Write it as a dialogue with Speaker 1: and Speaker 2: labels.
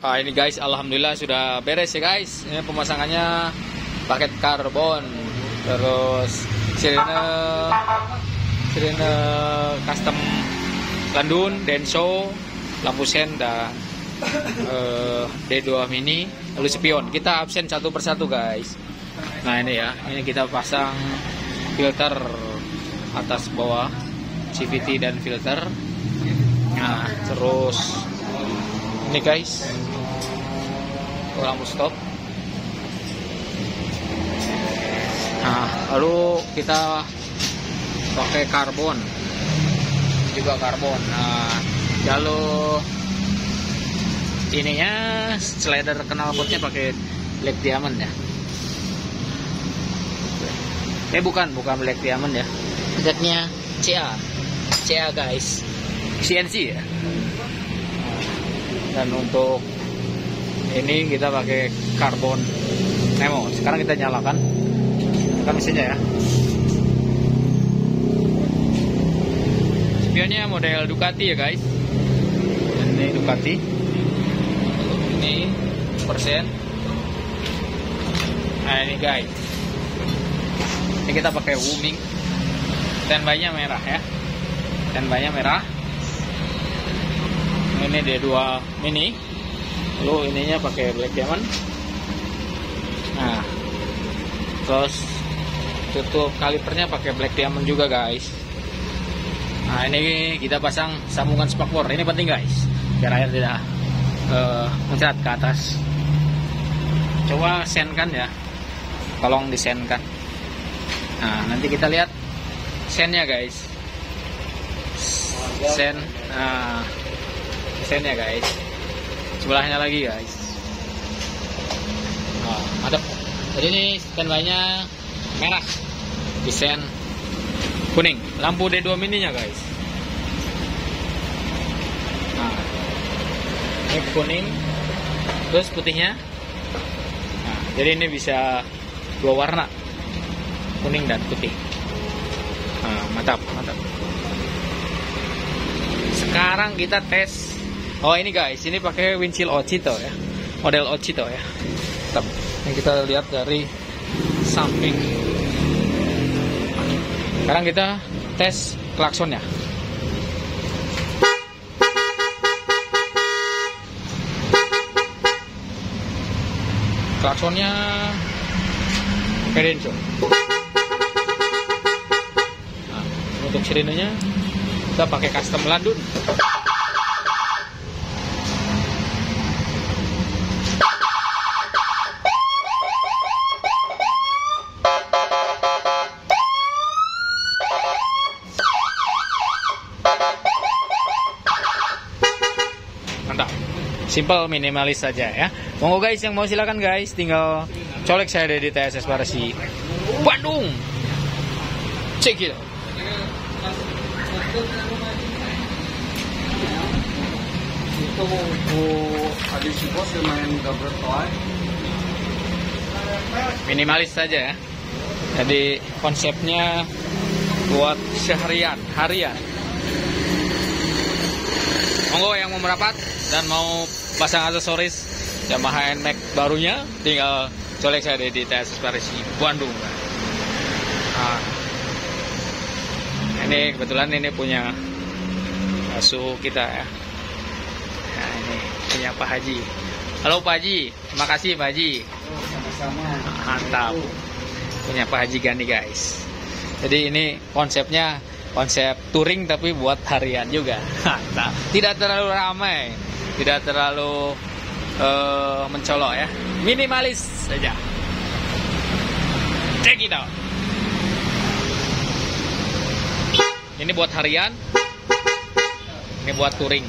Speaker 1: Nah, ini guys, alhamdulillah sudah beres ya guys. Ini pemasangannya paket karbon, terus sirine custom landun, denso, lampu sen dan D2 mini, lalu spion. Kita absen satu persatu guys. Nah ini ya, ini kita pasang filter atas bawah, CVT dan filter. Nah terus ini guys, lampu stop. Nah lalu kita pakai karbon, juga karbon. Nah jalur ininya slider knalpotnya pakai black diamond ya. Bukan black diamond ya. Deknya CA guys, CNC ya. Dan untuk ini kita pakai karbon Nemo. Sekarang kita nyalakan mesinnya ya. Spionnya model Ducati ya guys. Ini Ducati. Ini persen. Nah ini guys. Ini kita pakai Wuming. Standby-nya merah ya. Standby-nya merah. Ini D2 mini. Lalu ininya pakai black diamond. Nah, terus tutup kalipernya pakai black diamond juga guys. Nah ini kita pasang sambungan spakbor. Ini penting guys, biar air tidak muncrat ke atas. Coba senkan ya, tolong disenkan. Nah nanti kita lihat sennya guys. Sen, nah sennya guys. Sebelahnya lagi guys. Nah, mantap. Jadi ini standby-nya merah, desain kuning, lampu D2 mininya guys. Nah, ini kuning, terus putihnya. Nah, jadi ini bisa dua warna, kuning dan putih. Nah, mantap. Sekarang kita tes. Oh ini guys, ini pakai windshield Ocito ya, model Ocito ya. Mantap. Ini kita lihat dari samping. Sekarang kita tes klaksonnya. Klaksonnya pakai denso. Nah, untuk sirinenya kita pakai custom landun. Mantap, simple, minimalis saja ya. Monggo guys, yang mau silakan guys, tinggal colek saya dari TSS Parasi Bandung. Check it out.
Speaker 2: Itu adik si bos yang main gabret toy.
Speaker 1: Minimalis saja ya. Jadi konsepnya buat harian. Monggo yang mau merapat dan mau pasang aksesoris Yamaha NMAX barunya, tinggal colek saya di TSS Parasi Bandung. Nah, ini kebetulan ini punya asuh kita ya. Nah ini punya Pak Haji. Halo Pak Haji, terima kasih Pak Haji.
Speaker 2: Sama-sama.
Speaker 1: Mantap. Punya Pak Haji Gani guys. Jadi ini konsepnya konsep touring tapi buat harian juga. Mantap. Tidak terlalu ramai, tidak terlalu mencolok ya, minimalis saja. Check it out. Ini buat harian, ini buat touring.